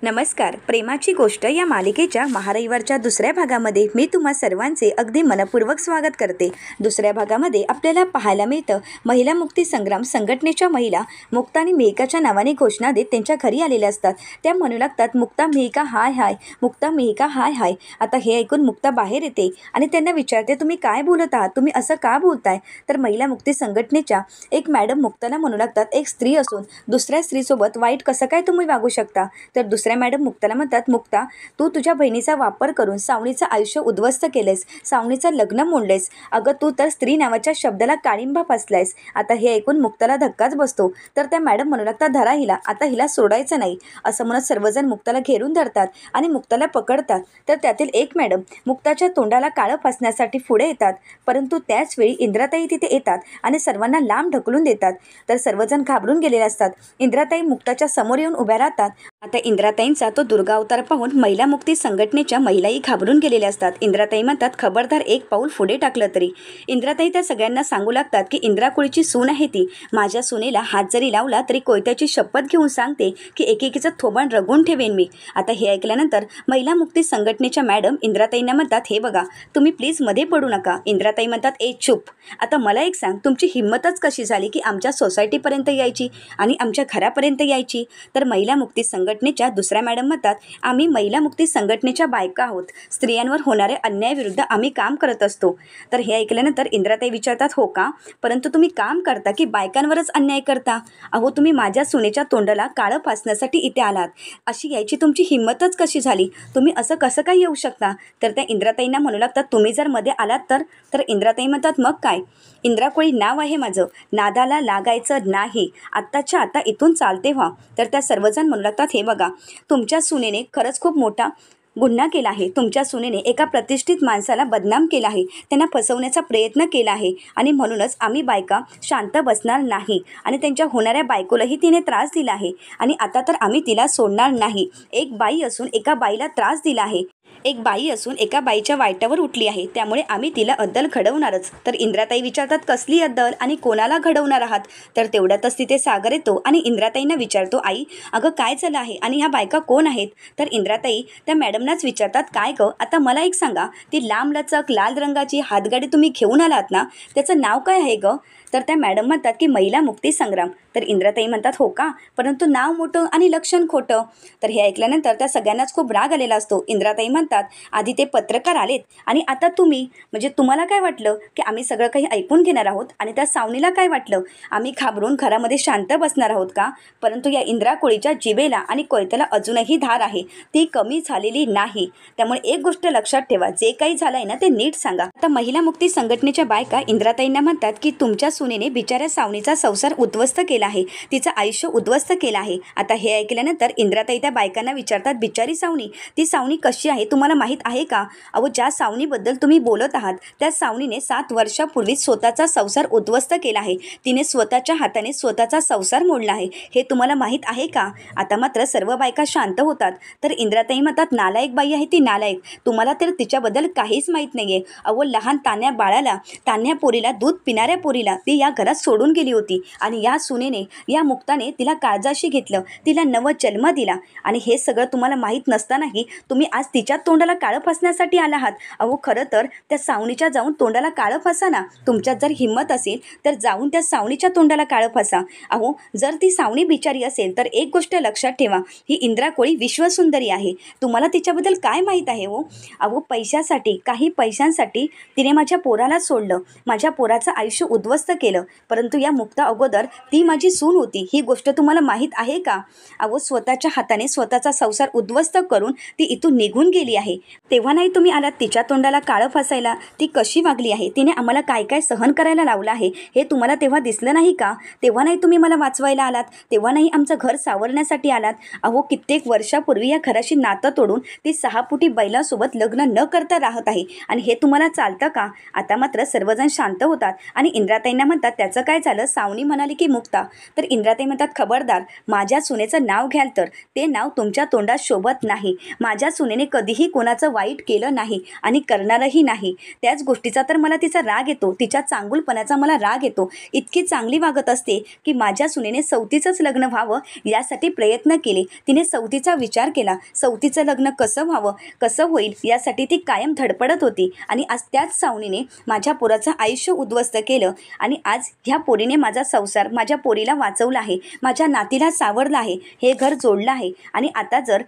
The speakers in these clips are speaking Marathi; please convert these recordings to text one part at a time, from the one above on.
नमस्कार. प्रेमाची गोष्ट या मालिकेच्या महारविवारच्या दुसऱ्या भागामध्ये मी तुम्हा सर्वांचे अगदी मनपूर्वक स्वागत करते. दुसऱ्या भागामध्ये आपल्याला पाहायला मिळतं महिला मुक्ती संग्राम संघटनेच्या महिला मुक्ता आणि मेहकाच्या नावाने घोषणा देत त्यांच्या घरी आलेल्या असतात. त्या म्हणू लागतात, मुक्ता मेहका हाय हाय, मुक्ता मेहका हाय हाय. आता हे ऐकून मुक्ता बाहेर येते आणि त्यांना विचारते, तुम्ही काय बोलत आहात, तुम्ही असं का बोलताय? तर महिला मुक्ती संघटनेच्या एक मॅडम मुक्ताला म्हणू लागतात, एक स्त्री असून दुसऱ्या स्त्रीसोबत वाईट कसं काय तुम्ही वागू शकता? तर दुसऱ्या मॅडम मुक्ताला म्हणतात, मुक्ता तू तुझ्या बहिणीचा वापर करून सावनीचं आयुष्य उद्ध्वस्त केलेस, सावनीचं लग्न मोडलेस. अगं तू तर स्त्री नावाच्या शब्दाला काळिंबा फासलायस. आता हे ऐकून मुक्ताला धक्काच बसतो. तर त्या मॅडम म्हणू लागतात, धरा हिला, आता हिला सोडायचं नाही. असं म्हणत सर्वजण मुक्ताला घेरून धरतात आणि मुक्ताला पकडतात. तर त्यातील एक मॅडम मुक्ताच्या तोंडाला काळं फासण्यासाठी पुढे येतात, परंतु त्याचवेळी इंद्राताई तिथे येतात आणि सर्वांना लांब ढकलून देतात. तर सर्वजण घाबरून गेलेले असतात. इंद्राताई मुक्ताच्या समोर येऊन उभ्या राहतात. आता इंद्राताईंचा तो दुर्गा अवतार पाहून महिला मुक्ती संघटनेच्या महिलाही घाबरून गेलेल्या असतात. इंद्राताई म्हणतात, खबरदार एक पाऊल पुढे टाकलं तरी. इंद्राताई त्या सगळ्यांना सांगू लागतात की इंद्राकुळीची सून आहे ती. माझ्या सुनेला हात जरी लावला तरी कोयत्याची शपथ घेऊन सांगते की एकेकीचं थोबाड रगून ठेवेन मी. आता हे ऐकल्यानंतर महिला मुक्ती संघटनेच्या मॅडम इंद्राताईंना म्हणतात, हे बघा तुम्ही प्लीज मध्ये पडू नका. इंद्राताई म्हणतात, ए चूप. आता मला एक सांग, तुमची हिंमतच कशी झाली की आमच्या सोसायटीपर्यंत यायची आणि आमच्या घरापर्यंत यायची? तर महिला मुक्ती संघटनेच्या दुसऱ्या मॅडम म्हणतात, आम्ही महिला मुक्ती संघटनेच्या बायका आहोत. स्त्रियांवर होणाऱ्या अन्यायाविरुद्ध आम्ही काम करत असतो. तर हे ऐकल्यानंतर इंद्राताई विचारतात, हो का? परंतु तुम्ही काम करता की बायकांवरच अन्याय करता? अहो तुम्ही माझ्या सुनेच्या तोंडाला काळं फासण्यासाठी इथे आलात. अशी यायची तुमची हिंमतच कशी झाली? तुम्ही असं कसं काय येऊ शकता? तर त्या इंद्राताईंना म्हणू लागतात, तुम्ही जर मध्ये आलात तर इंद्राताई म्हणतात, मग काय? इंद्राकुळी नाव आहे माझं, नादाला लागायचं नाही. आत्ताच्या आता इथून चालते व्हा. तर त्या सर्वजण म्हणू लागतात, हे बघा तुमच्या सुनेने खरंच खूप मोठा गुन्हा केला आहे. तुमच्या सुनेने एका प्रतिष्ठित माणसाला बदनाम केला आहे, त्यांना फसवण्याचा प्रयत्न केला आहे आणि म्हणूनच आम्ही बायका शांत बसणार नाही आणि त्यांच्या होणाऱ्या बायकोलाही तिने त्रास दिला आहे आणि आता तर आम्ही तिला सोडणार नाही. एक बाई असून एका बाईला त्रास दिला आहे, एक बाई असून एका बाईच्या वाईटावर उठली आहे, त्यामुळे आम्ही तिला अद्दल घडवणारच. तर इंद्राताई विचारतात, कसली अद्दल आणि कोणाला घडवणार आहात? तर तेवढ्यातच तिथे सागर येतो आणि इंद्राताईंना विचारतो, आई अगं काय झालं आहे आणि ह्या बायका कोण आहेत? तर इंद्राताई त्या मॅडमनाच विचारतात, काय गं आता मला एक सांगा, ती लांबलचक लाल रंगाची हातगाडी तुम्ही घेऊन आलात ना, त्याचं नाव काय आहे गं? तर त्या मॅडम म्हणतात की महिला मुक्ती संग्राम. तर इंद्राताई म्हणतात, हो का? परंतु नाव मोठं आणि लक्षण खोटं. तर हे ऐकल्यानंतर त्या सगळ्यांनाच खूप राग आलेला असतो. इंद्राताई म्हणतात, आधी ते पत्रकार आलेत आणि आता तुम्ही, म्हणजे तुम्हाला काय वाटलं की आम्ही सगळं काही ऐकून घेणार आहोत आणि त्या सावनीला काय वाटलं आम्ही घाबरून घरामध्ये शांत बसणार आहोत का? परंतु या इंद्राकुळीच्या जिभेला आणि कोयत्याला अजूनही धार आहे, ती कमी झालेली नाही. त्यामुळे एक गोष्ट लक्षात ठेवा, जे काही झालं आहे ना ते नीट सांगा. आता महिला मुक्ती संघटनेच्या बायका इंद्राताईंना म्हणतात की तुमच्या सुनेने बिचाऱ्या सावनीचा संसार उद्ध्वस्त केला आहे, तिचं आयुष्य उद्ध्वस्त केलं आहे. आता हे ऐकल्यानंतर इंद्राताई त्या बायकांना विचारतात, बिचारी सावनी, ती सावनी कशी आहे तुम्हाला माहीत आहे का? अहो ज्या सावनीबद्दल तुम्ही बोलत आहात त्या सावनीने 7 वर्षापूर्वी स्वतःचा संसार उद्ध्वस्त केला आहे. तिने स्वतःच्या हाताने स्वतःचा संसार मोडला आहे, हे तुम्हाला माहीत आहे का? आता मात्र सर्व बायका शांत होतात. तर इंद्राताई म्हणतात, नालायक बाई आहे ती, नालायक. तुम्हाला तर तिच्याबद्दल काहीच माहीत नाही आहे. अहो लहान तान्ह्या बाळाला, तान्ह्या पोरीला, दूध पिणाऱ्या पोरीला ती या घरात सोडून गेली होती आणि या सुनेने, या मुक्ताने तिला काळजाशी घेतलं, तिला नव जन्म दिला आणि हे सगळं तुम्हाला माहीत नसतानाही तुम्ही आज तिच्या तोंडाला काळं फासण्यासाठी आला आहात. अहो खरं तर त्या सावनीच्या जाऊन तोंडाला काळं फासा ना. तुमच्यात जर हिंमत असेल तर जाऊन त्या सावनीच्या तोंडाला काळं फासा. अहो जर ती सावनी बिचारी असेल तर एक गोष्ट लक्षात ठेवा, ही इंद्राकोळी विश्वसुंदरी आहे. तुम्हाला तिच्याबद्दल काय माहीत आहे हो? अहो पैशासाठी, काही पैशांसाठी तिने माझ्या पोराला सोडलं, माझ्या पोराचं आयुष्य उद्ध्वस्त केलं. परंतु या मुक्ता अगोदर ती माझी सून होती, ही गोष्ट तुम्हाला माहीत आहे का? अहो स्वतःच्या हाताने स्वतःचा संसार उद्ध्वस्त करून ती इथून निघून गेली आहे. तेव्हा नाही तुम्ही आलात तिच्या तोंडाला काळं फासायला? ती कशी वागली आहे, तिने आम्हाला काय काय सहन करायला लावलं आहे, हे तुम्हाला तेव्हा दिसलं नाही का? तेव्हा नाही तुम्ही मला वाचवायला आलात? तेव्हा नाही आमचं घर सावरण्यासाठी आलात? अहो कित्येक वर्षापूर्वी या घराशी नातं तोडून ती 6 फुटी बैलासोबत लग्न न करता राहत आहे आणि हे तुम्हाला चालतं का? आता मात्र सर्वजण शांत होतात आणि इंद्राताईंना म्हणतात, त्याचं काय झालं? सावनी म्हणाली की मुक्ता तर इंद्राताई म्हणतात, खबरदार, माझ्या सुनेचं नाव घ्याल तर ते नाव तुमच्या तोंडात शोभत नाही. माझ्या सुनेने कधीही कोणाचं वाईट केलं नाही आणि करणारही नाही. त्याच गोष्टीचा तर मला तिचा राग येतो, तिच्या चांगुलपणाचा मला राग येतो. इतकी चांगली वागत असते की माझ्या सुनेने सवतीचंच लग्न व्हावं यासाठी प्रयत्न केले. तिने सवतीचा विचार केला, सवतीचं लग्न कसं व्हावं, कसं होईल यासाठी ती कायम धडपडत होती. आणि आज त्याच सावनीने माझ्या पोराचं आयुष्य उद्ध्वस्त केलं. आणि आज ह्या पोरीने माझा संसार, माझ्या पोरीला वाचवला आहे, माझ्या नातीला सावरलं आहे, हे घर जोडलं आहे. आणि आता जर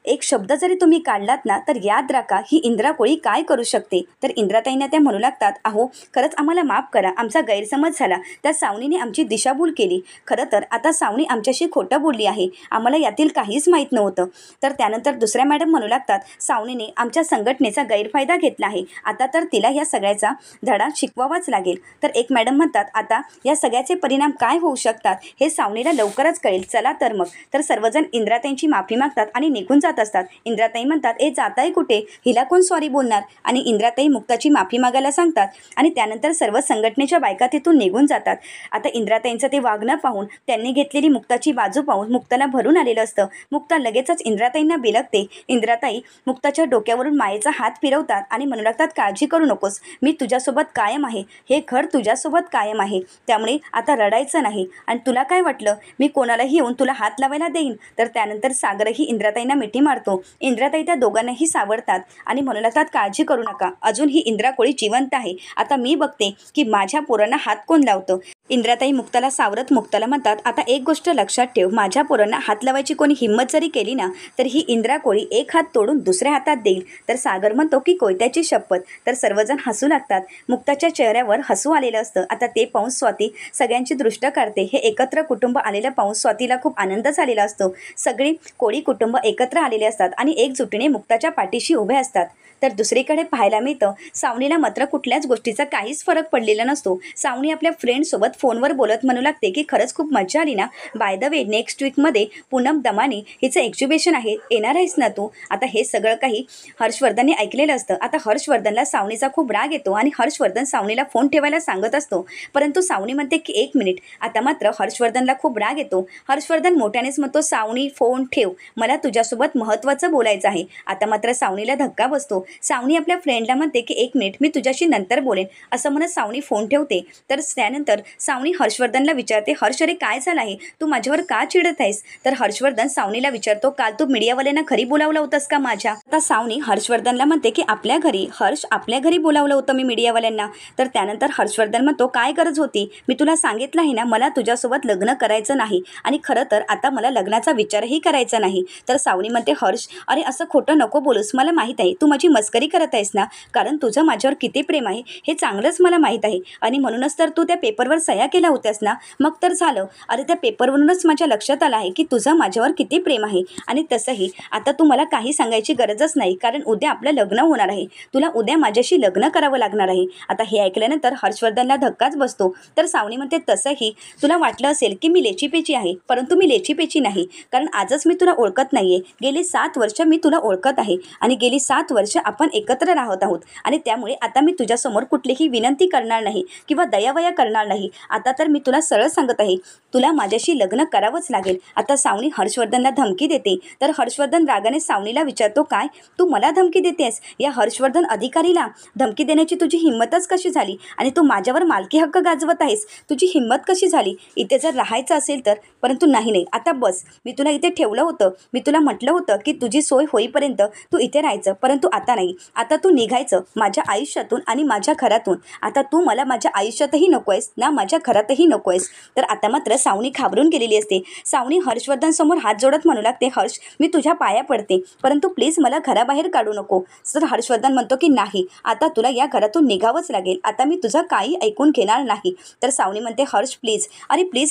एक शब्द जरी तुम्ही काढलात ना तर याद राखा, ही इंद्रा कोळी काय करू शकते. तर इंद्राताईंना त्या म्हणू लागतात, अहो खरंच आम्हाला माफ करा, आमचा गैरसमज झाला, त्या सावनीने आमची दिशाभूल केली. खरं तर आता सावनी आमच्याशी खोटं बोलली आहे, आम्हाला यातील काहीच माहीत नव्हतं. तर त्यानंतर दुसऱ्या मॅडम म्हणू लागतात, सावनीने आमच्या संघटनेचा गैरफायदा घेतला आहे, आता तर तिला या सगळ्याचा धडा शिकवावाच लागेल. तर एक मॅडम म्हणतात, आता या सगळ्याचे परिणाम काय होऊ शकतात हे सावनीला लवकरच कळेल, चला तर मग. तर सर्वजण इंद्राताईंची माफी मागतात आणि निघून जात असतात. इंद्राताई म्हणतात, ए जाताय कुठे, हिला कोण सॉरी बोलणार. आणि इंद्राताई मुक्ताची माफी मागायला सांगतात आणि त्यानंतर सर्व संघटनेच्या बायका तिथून निघून जातात. आता इंद्राताईंचं ते वागणं पाहून, त्यांनी घेतलेली मुक्ताची बाजू पाहून मुक्ताला भरून आलेलं असतं. मुक्ता लगेचच इंद्राताईंना बिलगते. इंद्राताई मुक्ताच्या डोक्यावरून मायेचा हात फिरवतात आणि म्हणू लागतात, काळजी करू नकोस, मी तुझ्यासोबत कायम आहे, हे घर तुझ्यासोबत कायम आहे, त्यामुळे आता रडायचं नाही. आणि तुला काय वाटलं मी कोणालाही येऊन तुला हात लावायला देईन. तर त्यानंतर सागरही इंद्राताईंना मिठी मारतो. इंद्राताई त्या दोघांनाही सावरतात आणि म्हणू लागतात, काळजी करू नका, अजून ही इंद्रा कोळी जिवंत आहे, आता मी बघते की माझ्या पोरांना हात कोण लावतं. इंद्राताई मुक्ताला सावरत मुक्ताला म्हणतात, आता एक गोष्ट लक्षात ठेव, माझ्या पोरांना हात लावायची कोणी हिंमत जरी केली ना तर ही इंद्रा कोळी एक हात तोडून दुसऱ्या हातात देईल. तर सागर म्हणतो की कोयत्याची शपथ. तर सर्वजण हसू लागतात. मुक्ताच्या चेहऱ्यावर हसू आलेलं असतं. आता ते पाहून स्वाती सगळ्यांची दृष्ट काढते. हे एकत्र कुटुंब आलेलं पाहून स्वातीला खूप आनंद झालेला असतो. सगळी कोळी कुटुंब एकत्र आलेले असतात आणि एकजुटीने मुक्ताच्या पाठीशी उभे असतात. तर दुसरीकडे पाहायला मिळतं, सावनीला मात्र कुठल्याच गोष्टीचा काहीच फरक पडलेला नसतो. सावनी आपल्या फ्रेंडसोबत फोनवर बोलत म्हणू लागते की खरंच खूप मजा आली ना, बाय द वे नेक्स्ट वीकमध्ये पूनम दमानी हिचं एक्झिबिशन आहे, येणार आहेस ना तू. आता हे सगळं काही हर्षवर्धनने ऐकलेलं असतं. आता हर्षवर्धनला सावनीचा खूप राग येतो आणि हर्षवर्धन सावनीला फोन ठेवायला सांगत असतो, परंतु सावनी म्हणते की एक मिनिट. आता मात्र हर्षवर्धनला खूप राग येतो. हर्षवर्धन मोठ्यानेच म्हणतो, सावनी फोन ठेव, मला तुझ्यासोबत महत्त्वाचं बोलायचं आहे. आता मात्र सावनीला धक्का बसतो. सावनी आपल्या फ्रेंडला म्हणते की एक मिनिट, मी तुझ्याशी नंतर बोलेन, असं म्हणत सावनी फोन ठेवते. तर त्यानंतर सावनी हर्षवर्धनला विचारते, हर्ष अरे काय झालं आहे, तू माझ्यावर का चिडत आहेस. तर हर्षवर्धन सावनीला विचारतो, काल तू मीडियावाल्यांना घरी बोलावलं होतंस का माझ्या. आता सावनी हर्षवर्धनला म्हणते की आपल्या घरी, हर्ष आपल्या घरी बोलावलं होतं मी मीडियावाल्यांना. तर त्यानंतर हर्षवर्धन म्हणतो, काय गरज होती, मी तुला सांगितलं आहे ना मला तुझ्यासोबत लग्न करायचं नाही आणि खरं तर आता मला लग्नाचा विचारही करायचा नाही. तर सावनी म्हणते, हर्ष अरे असं खोटं नको बोलूस, मला माहीत आहे तू माझी मस्करी करत आहेस ना, कारण तुझं माझ्यावर किती प्रेम आहे हे चांगलंच मला माहीत आहे आणि म्हणूनच तर तू त्या पेपरवर सह्या केल्या होत्यास ना, मग तर झालं. अरे त्या पेपरवरूनच माझ्या लक्षात आलं आहे की तुझं माझ्यावर किती प्रेम आहे. आणि तसंही आता तू मला काही सांगायची गरजच नाही, कारण उद्या आपलं लग्न होणार आहे, तुला उद्या माझ्याशी लग्न करावं लागणार आहे. आता हे ऐकल्यानंतर हर्षवर्धनला धक्काच बसतो. तर सावनी म्हणते, तसंही तुला वाटलं असेल की मी लेचीपेची आहे, परंतु मी लेचीपेची नाही, कारण आजच मी तुला ओळखत नाहीये, गेली 7 वर्ष मी तुला ओळखत आहे आणि गेली 7 वर्ष आपण एकत्र राहत आहोत आणि त्यामुळे आता मी तुझ्यासमोर कुठलीही विनंती करणार नाही किंवा दयावया करणार नाही. आता तर मी तुला सरळ सांगत आहे, तुला माझ्याशी लग्न करावंच लागेल. आता सावनी हर्षवर्धनला धमकी देते. तर हर्षवर्धन रागाने सावनीला विचारतो, काय तू मला धमकी देतेस, या हर्षवर्धन अधिकारीला धमकी देण्याची तुझी हिंमतच कशी झाली आणि तू माझ्यावर मालकी हक्क गाजवत आहेस, तुझी हिंमत कशी झाली, इथे जर राहायचं असेल तर. परंतु नाही, आता बस, मी तुला इथे ठेवलं होतं, मी तुला म्हटलं होतं की तुझी सोय होईपर्यंत तू इथे राहायचं, परंतु आता नाही, आता तू निघायचं माझ्या आयुष्यातून आणि माझ्या घरातून. आता तू मला माझ्या आयुष्यातही नको आहेस ना माझ्या घरातही नको आहेस. तर आता मात्र सावनी घाबरून गेलेली असते. सावनी हर्षवर्धन समोर हात जोडत म्हणू लागते, हर्ष मी तुझ्या पाया पडते, परंतु प्लीज मला घराबाहेर काढू नको. तर हर्षवर्धन म्हणतो की नाही, आता तुला या घरातून निघावंच लागेल, आता मी तुझं काही ऐकून घेणार नाही. तर सावनी म्हणते, हर्ष प्लीज,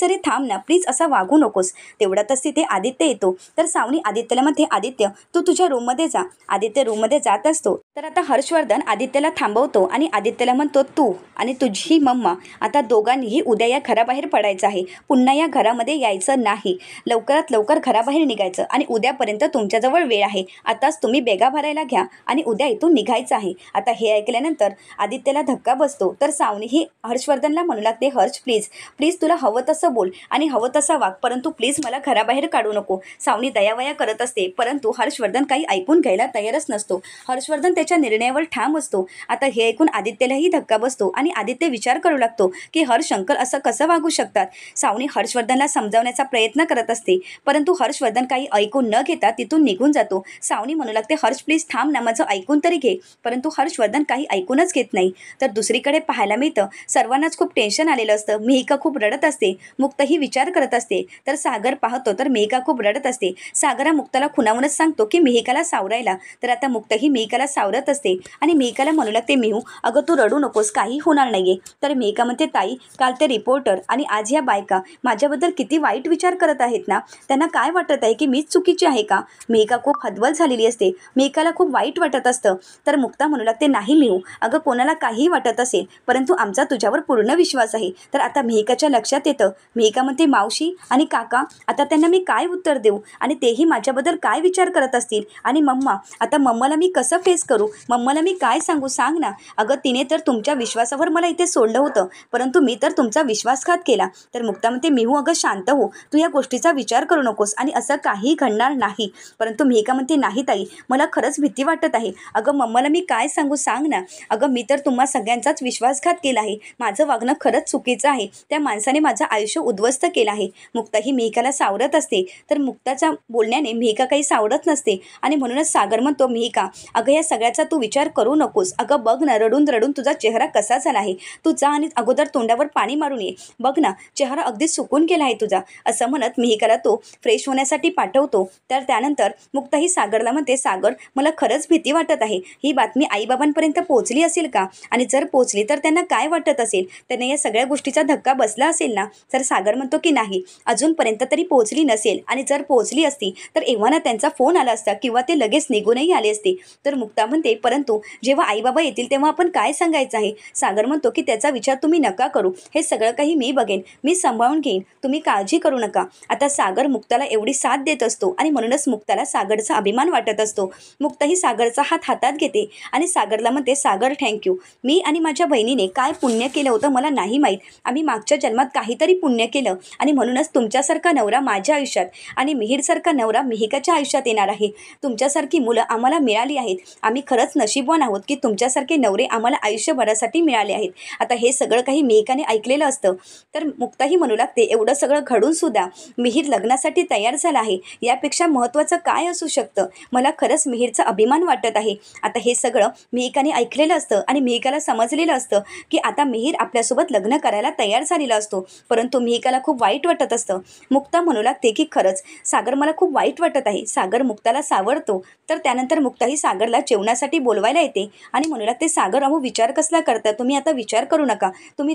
अरे थांब ना प्लीज, असा वागू नकोस. तेवढ्यातच तिथे आदित्य येतो. तर सावनी आदित्यला म्हणते, आदित्य तू तुझ्या रूममध्ये जा. आदित्य रूममध्ये जात असतो. तर तर आता हर्षवर्धन आदित्यला थांबवतो आणि आदित्यला म्हणतो, तू आणि तुझी मम्मा आता दोघांनीही उद्या या घराबाहेर पडायचं आहे. पुन्हा या घरामध्ये यायचं नाही. लवकरात लवकर घराबाहेर निघायचं आणि उद्यापर्यंत तुमच्याजवळ वेळ आहे. आताच तुम्ही बेगा भरायला घ्या आणि उद्या इथून निघायचं आहे. आता हे ऐकल्यानंतर आदित्यला धक्का बसतो. तर सावनीही हर्षवर्धनला म्हणू लागते, हर्ष प्लीज प्लीज तुला हवं तसं बोल आणि हवं तसं वाग, परंतु प्लीज मला घराबाहेर काढू नको. सावनी दयावया करत असते, परंतु हर्षवर्धन काही ऐकून घ्यायला तयारच नसतो. हर्षवर्धन त्याच्या निर्णयावर ठाम असतो. आता हे ऐकून आदित्यलाही धक्का बसतो आणि आदित्य विचार करू लागतो की हर्षशंकर असं कसं वागू शकतात. सावनी हर्षवर्धनला समजावण्याचा प्रयत्न करत असते, परंतु हर्षवर्धन काही ऐकून न घेता तिथून निघून जातो. सावनी म्हणू लागते, हर्ष प्लीज थांब ना, माझं ऐकून तरी घे. परंतु हर्षवर्धन काही ऐकूनच घेत नाही. तर दुसरीकडे पाहायला मिळतं सर्वांनाच खूप टेन्शन आलेलं असतं. मिहिका खूप रडत असते. मुक्ताही विचार करत असते. तर सागर पाहतो तर मिहिका खूप रडत असते. सागरा मुक्ताला खुणावूनच सांगतो की मिहिकाला सावरायला. तर आता मुक्ताही मिहिकाला सावरत असते आणि मिहिकाला म्हणू लागते, मिहू अगं तू रडू नकोस, काही होणार नाहीये. तर मिहिका म्हणते, ताई काल ते रिपोर्टर आणि आज या बायका माझ्याबद्दल किती वाईट विचार करत आहेत ना, त्यांना काय वाटत आहे की मीच चुकीची आहे का. मिहिका खूप हतबल झालेली असते. मिहिकाला खूप वाईट वाटत असतं. तर मुक्ता म्हणू लागते, नाही मिहू अगं कोणाला काही वाटत असेल, परंतु आमचा तुझ्यावर पूर्ण विश्वास आहे. तर आता मिहिकाच्या लक्षात येतं. मिहिका म्हणते, मावशी आणि काका आता त्यांना मी काय उत्तर देऊ आणि तेही माझ्याबद्दल काय विचार करत असतील. आणि मम्मा आता मम्माला मी कसं फेस करू, मम्माला मी काय सांगू सांग ना. अगं तिने तर तुमच्या विश्वासावर मला इथे सोडलं होतं, परंतु मी तर तुमचा विश्वासघात केला. तर मुक्ता म्हणते, मिहू अगं शांत हो, तू या गोष्टीचा विचार करू नकोस आणि असं काही घडणार नाही. परंतु मिहिका म्हणते, नाही ताई मला खरंच भीती वाटत आहे. अगं मम्माला मी काय सांगू सांग ना. अगं मी तर तुम्हा सगळ्यांचाच विश्वासघात केला आहे. माझं वागणं खरंच चुकीचं आहे. त्या माणसाने माझं आयुष्य उद्ध्वस्त केलं आहे. मुक्ता ही मिहिकाला सावरत असते. तर मुक्ताच्या बोलण्याने मिहिका काही सावरत नसते आणि म्हणूनच सागर म्हणतो, मिहिका अगं या सगळ्याचा तू विचार करू नकोस. अगं बघ ना, रडून रडून तुझा चेहरा कसा झाला आहे. तू जा आणि अगोदर तोंडावर पाणी मारून ये. बघ ना चेहरा अगदी सुकून गेला आहे तुझा. असं म्हणत मिहिकाला तो फ्रेश होण्यासाठी पाठवतो. तर त्यानंतर मुक्ता ही सागरला म्हणते, सागर मला खरंच भीती वाटत आहे. ही बातमी आईबाबांपर्यंत पोहोचली असेल का, आणि जर पोहोचली तर त्यांना काय वाटत असेल, त्यांना या सगळ्या गोष्टीचा धक्का बसला असेल ना. तर सागर म्हणतो की नाही अजूनपर्यंत तरी पोहोचली नसेल, आणि जर पोहोचली असती तर एव्हाना त्यांचा फोन आला असता किंवा ते लगेच निघूनही आले असते. तर मुक्ता म्हणते, परंतु जेव्हा आईबाबा येतील तेव्हा आपण काय सांगायचं आहे. सागर म्हणतो की त्याचा विचार तुम्ही नका करू, हे सगळं काही मी बघेन, मी सांभाळून घेईन, तुम्ही काळजी करू नका. आता सागर मुक्ताला एवढी साथ देत असतो आणि म्हणूनच मुक्ताला सागरचा अभिमान वाटत असतो. मुक्ता ही सागरचा हात हातात घेते आणि सागरला म्हणते, सागर थँक्यू. मी आणि माझ्या बहिणीने काय पुण्य केलं होतं मला नाही माहीत. आम्ही मागच्या जन्मात काहीतरी पुण्य केलं आणि म्हणूनच तुमच्यासारखा नवरा माझ्या आयुष्यात आणि मिहीरसारखा नवरा मिहिकाच्या आयुष्यात येणार आहे. तुमच्यासारखी मुलं आम्हाला मिळाली आहेत. आम्ही खरंच नशीबवान आहोत की तुमच्यासारखे नवरे आम्हाला आयुष्यभरासाठी मिळाले आहेत. आता हे सगळं काही मिहिकाने ऐकलेलं असतं. तर मुक्ताही म्हणू लागते, एवढं सगळं घडून सुद्धा मिहीर लग्नासाठी तयार झाला आहे, यापेक्षा महत्त्वाचं काय असू शकतं. मला खरंच मिहीरचा अभिमान वाटत आहे. आता हे सगळं मिहिकाने ऐकलेलं असतं आणि मिहिकाला समजलेलं असतं की आता मिहीर आपल्यासोबत लग्न करायला तयार झालेला असतो. परंतु मिहिकाला खूप वाईट वाटत असतं. मुक्ता म्हणू लागते की खरंच सागर मला खूप वाईट वाटत आहे. सागर मुक्ताला सावरतो. तर त्यानंतर मुक्ताही सागरला जेवणासाठी बोलवायला येते आणि म्हणू लागते, सागर अहो विचार कसला करता तुम्ही, आता विचार करू नका. तुम्ही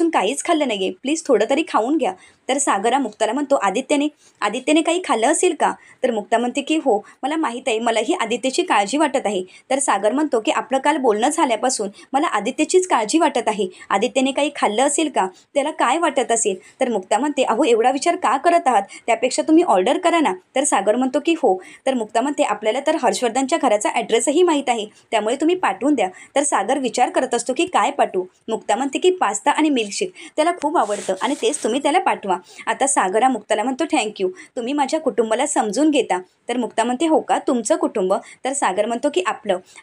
काहीच खाल्लं नाहीये, प्लीज थोडं तरी खाऊन घ्या. तर सागरा मुक्ताला म्हणतो, आदित्यने काही खाल्लं असेल का. तर मुक्ता म्हणते की हो मला माहीत आहे, मलाही आदित्यची काळजी वाटत आहे. तर सागर म्हणतो की आपलं काल बोलणं झाल्यापासून मला आदित्यचीच काळजी वाटत आहे. आदित्यने काही खाल्लं असेल का, त्याला काय वाटत असेल. तर मुक्ता म्हणते, अहो एवढा विचार का करत आहात, त्यापेक्षा तुम्ही ऑर्डर करा ना. तर सागर म्हणतो की हो. तर मुक्ता म्हणते, आपल्याला तर हर्षवर्धनच्या घराचा ॲड्रेसही माहीत आहे, त्यामुळे तुम्ही पाठवून द्या. तर सागर विचार करत असतो की काय पाठवू. मुक्ता म्हणते की पास्ता आणि मिल्कशेक त्याला खूप आवडतं आणि तेच तुम्ही त्याला पाठवा. आता सागरा मुक्ताला म्हणतो, थँक्यू, तुम्ही माझ्या कुटुंबाला समजून घेता. तर मुक्ता म्हणते, हो का, तुमचं कुटुंब. तर सागर म्हणतो की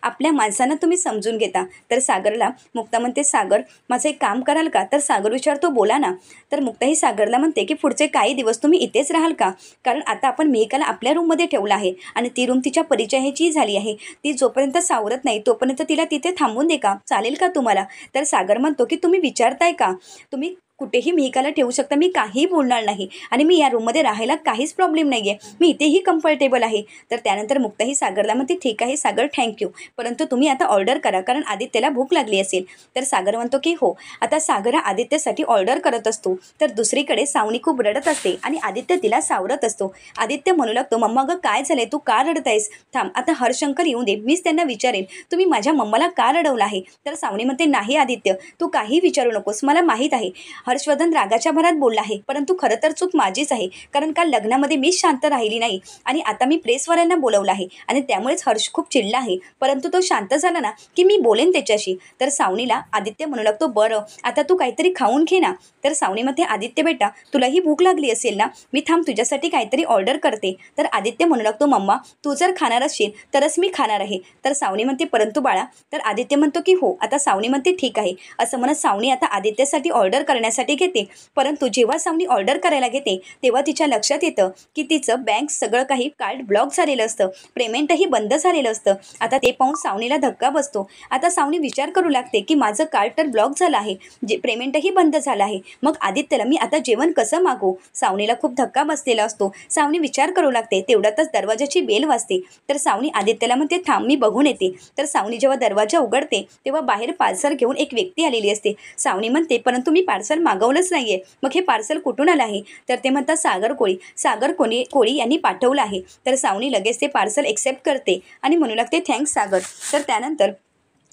आपल्या माणसांना तुम्ही समजून घेता. तर सागरला मुक्ता म्हणते, सागर माझं एक काम कराल का. तर सागर विचारतो, बोला ना. तर मुक्ता ही सागरला म्हणते की पुढचे काही दिवस तुम्ही इथेच राहाल का, कारण आता आपण मिहिकाला आपल्या रूममध्ये ठेवलं आहे आणि ती रूम तिच्या परिचयाची झाली आहे. ती जोपर्यंत सावरत नाही तोपर्यंत तिला तिथे थांबून दे का, चालेल का तुम्हाला. तर सागर म्हणतो की तुम्ही विचारताय का, तुम्ही कुठेही मिहिकाला ठेवू शकता, मी काहीही बोलणार नाही आणि मी या रूममध्ये राहायला काहीच प्रॉब्लेम नाही आहे, मी इथेही कम्फर्टेबल आहे. तर त्यानंतर मुक्ताही सागरला म्हणते ठीक आहे सागर थँक्यू, परंतु तुम्ही आता ऑर्डर करा कारण आदित्यला भूक लागली असेल. तर सागर म्हणतो की हो. आता सागर हा आदित्यसाठी ऑर्डर करत असतो. तर दुसरीकडे सावनी खूप रडत असते आणि आदित्य तिला सावरत असतो. आदित्य म्हणू लागतो मम्मा गं काय झालंय, तू का रडत आहेस? थांब आता हर्षंकर येऊन दे, मीच त्यांना विचारेन तुम्ही माझ्या मम्माला का रडवलं आहे. तर सावनी म्हणते नाही आदित्य, तू काही विचारू नकोस, मला माहीत आहे हर्षवर्धन रागाच्या भरात बोलला आहे, परंतु खरं तर चूक माझीच आहे, कारण काल लग्नामध्ये मीच शांत राहिली नाही आणि आता मी प्रेसवाल्यांना बोलवलं आहे आणि त्यामुळेच हर्ष खूप चिडला आहे, परंतु तो शांत झाला ना की मी बोलेन त्याच्याशी. तर सावनीला आदित्य म्हणू लागतो बरं आता तू काहीतरी खाऊन घे ना. तर सावनी म्हणते आदित्य बेटा तुलाही भूक लागली असेल ना, मी थांब तुझ्यासाठी काहीतरी ऑर्डर करते. तर आदित्य म्हणू लागतो मम्मा तू जर खाणार असशील तरच मी खाणार आहे. तर सावनी म्हणते परंतु बाळा. तर आदित्य म्हणतो की हो. आता सावनी म्हणते ठीक आहे. असं म्हणत सावनी आता आदित्यसाठी ऑर्डर करण्यासाठी घेते, परंतु जेव्हा सावनी ऑर्डर करायला घेते तेव्हा तिच्या लक्षात येतं की तिचं बँक सगळं काही कार्ड ब्लॉक झालेलं असतं, पेमेंटही बंद झालेलं असतं. आता ते पाहून सावनीला धक्का बसतो. आता सावनी विचार करू लागते की माझं कार्ड तर ब्लॉक झालं आहे, जे पेमेंटही बंद झालं आहे, मग आदित्यला मी आता जेवण कसं मागू. सावनीला खूप धक्का बसलेला असतो. सावनी विचार करू लागते. तेवढ्यातच दरवाजाची बेल वाजते. तर सावनी आदित्यला म्हणते थांब मी बघून येते. तर सावनी जेव्हा दरवाजा उघडते तेव्हा बाहेर पार्सल घेऊन एक व्यक्ती आलेली असते. सावनी म्हणते परंतु मी पार्सल मागवलंच नाहीये, मग हे पार्सल कुठून आलं आहे. तर ते म्हणतात सागर कोळी यांनी पाठवलं आहे. तर सावनी लगेच ते पार्सल एक्सेप्ट करते आणि म्हणू लागते थँक्स सागर. तर त्यानंतर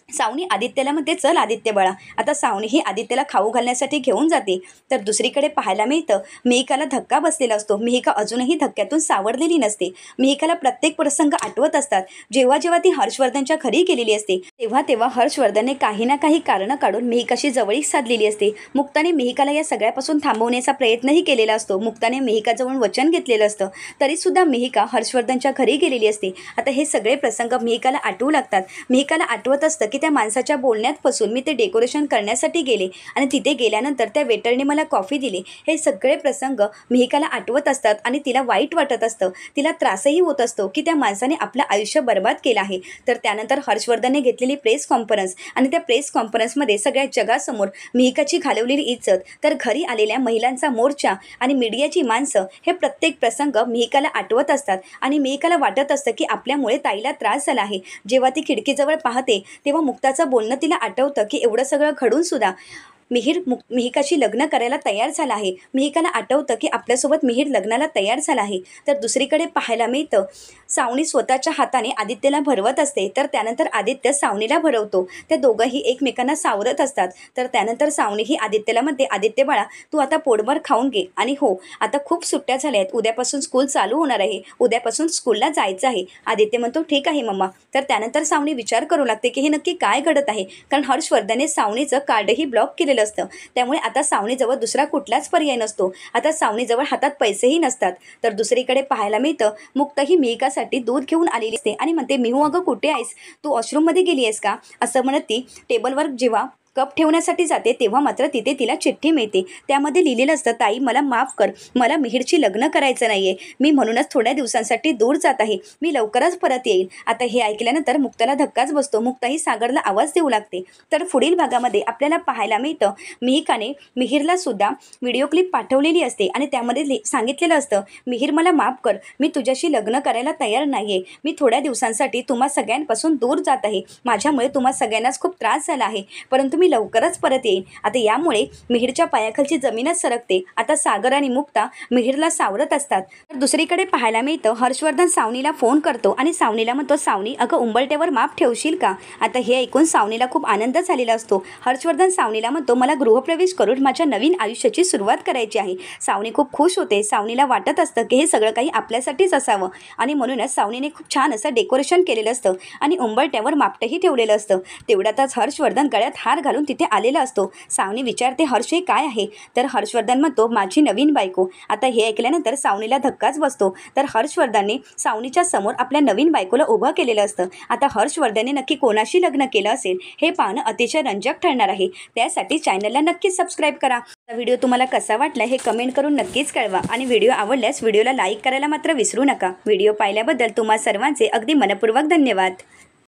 सावनी आदित्यला म्हणते चल आदित्य बाळा. आता सावनी ही आदित्यला खाऊ घालण्यासाठी घेऊन जाते. तर दुसरीकडे पाहायला मिळतं मिहिकाला धक्का बसलेला असतो. मिहिका अजूनही धक्क्यातून सावरलेली नसते. मिहिकाला प्रत्येक प्रसंग आठवत असतात. जेव्हा जेव्हा ती हर्षवर्धनच्या घरी गेलेली असते तेव्हा हर्षवर्धनने काही ना काही कारणं काढून मिहिकाशी जवळीक साधलेली असते. मुक्ताने मिहिकाला या सगळ्यापासून थांबवण्याचा प्रयत्नही केलेला असतो. मुक्ताने मिहिकाजवळून वचन घेतलेलं असतं, तरीसुद्धा मिहिका हर्षवर्धनच्या घरी गेलेली असते. आता हे सगळे प्रसंग मिहिकाला आठवू लागतात. मिहिकाला आठवत असतं की त्या माणसाच्या बोलण्यात फसून मी ते डेकोरेशन करण्यासाठी गेले आणि तिथे गेल्यानंतर त्या वेटरने मला कॉफी दिली. हे सगळे प्रसंग मिहिकाला आठवत असतात आणि तिला वाईट वाटत असतं. तिला त्रासही होत असतो की त्या माणसाने आपलं आयुष्य बर्बाद केलं आहे. तर त्यानंतर हर्षवर्धनने घेतलेली प्रेस कॉन्फरन्स आणि त्या प्रेस कॉन्फरन्समध्ये सगळ्या जगासमोर मिहिकाची घालवलेली इज्जत, तर घरी आलेल्या महिलांचा मोर्चा आणि मीडियाची माणसं, हे प्रत्येक प्रसंग मिहिकाला आठवत असतात आणि मिहिकाला वाटत असतं की आपल्यामुळे ताईला त्रास झाला आहे. जेव्हा ती पाहते तेव्हा मुक्ताचं बोलणं तिला आठवतं की एवढं सगळं घडून सुद्धा मिहिकाशी लग्न करायला तयार झाला आहे. मिहिकाला आठवतं की आपल्यासोबत मिहिर लग्नाला तयार झाला आहे. तर दुसरीकडे पाहायला मिळतं सावनी स्वतःच्या हाताने आदित्यला भरवत असते. तर त्यानंतर आदित्य सावनीला भरवतो. त्या दोघंही एकमेकांना सावरत असतात. तर त्यानंतर सावनी ही आदित्यला म्हणते आदित्य बाळा तू आता पोटभर खाऊन घे आणि हो आता खूप सुट्ट्या झाल्या आहेत, उद्यापासून स्कूल चालू होणार आहे, उद्यापासून स्कूलला जायचं आहे. आदित्य म्हणतो ठीक आहे मम्मा. तर त्यानंतर सावनी विचार करू लागते की हे नक्की काय घडत आहे, कारण हर्षवर्धनने सावनीचं कार्डही ब्लॉक केलेलं असतं. त्यामुळे आता सावनीजवळ दुसरा कुठलाच पर्याय नसतो. आता सावनीजवळ हातात पैसेही नसतात. तर दुसरीकडे पाहायला मिळतं मुक्त ही मिहिकासाठी दूध घेऊन आलेली असते आणि म्हणते मिहू अगं कुठे आहेस, तू वॉशरूममध्ये गेली आहेस का. असं म्हणत ती टेबलवर जेव्हा कप ठेवण्यासाठी जाते तेव्हा मात्र तिथे तिला चिठ्ठी मिळते. त्यामध्ये लिहिलेलं असतं ताई मला माफ कर, मला मिहिरची लग्न करायचं नाहीये, मी म्हणूनच थोड्या दिवसांसाठी दूर जात आहे, मी लवकरच परत येईल. आता हे ऐकल्यानंतर मुक्ताला धक्काच बसतो. मुक्ताही सागरला आवाज देऊ लागते. तर पुढील भागामध्ये आपल्याला पाहायला मिळतं मिहिकाने मिहिरला सुद्धा व्हिडिओ क्लिप पाठवलेली असते आणि त्यामध्ये सांगितलेलं असतं मिहिर मला माफ कर, मी तुझ्याशी लग्न करायला तयार नाहीये, मी थोड्या दिवसांसाठी तुम्हा सगळ्यांपासून दूर जात आहे, माझ्यामुळे तुम्हा सगळ्यांनाच खूप त्रास झाला आहे, परंतु मी लवकरच परत येईन. आता यामुळे मिहिरच्या पायाखालची जमीनच सरकते. आता सागर आणि मुक्ता मिहिरला सावरत असतात. तर दुसरीकडे पाहायला मिळतं हर्षवर्धन सावनीला फोन करतो आणि सावनीला म्हणतो सावनी अगं उंबरठ्यावर माप ठेवशील का. आता हे ऐकून सावनीला खूप आनंद झालेला असतो. हर्षवर्धन सावनीला म्हणतो मला गृहप्रवेश करून माझ्या नवीन आयुष्याची सुरुवात करायची आहे. सावनी खूप खुश होते. सावनीला वाटत असतं की हे सगळं काही आपल्यासाठीच असावं आणि म्हणूनच सावनीने खूप छान असं डेकोरेशन केलेलं असतं आणि उंबरठ्यावर मापटही ठेवलेलं असतं. तेवढ्यातच हर्षवर्धन गळ्यात हार घालून तिथे आलेला असतो. सावनी विचारते हर्ष हे काय आहे. तर हर्षवर्धन म्हणतो माझी नवीन बायको. आता हे ऐकल्यानंतर सावनीला धक्काच बसतो. तर हर्षवर्धनने सावनीच्या समोर आपल्या नवीन बायकोला उभं केलेलं असतं. आता हर्षवर्धनने नक्की कोणाशी लग्न केलं असेल हे पाहणं अतिशय रंजक ठरणार आहे. त्यासाठी चॅनलला नक्कीच सबस्क्राईब करा. व्हिडिओ तुम्हाला कसा वाटला हे कमेंट करून नक्कीच कळवा आणि व्हिडिओ आवडल्यास व्हिडिओला लाईक करायला मात्र विसरू नका. व्हिडिओ पाहिल्याबद्दल तुम्हा सर्वांचे अगदी मनपूर्वक धन्यवाद.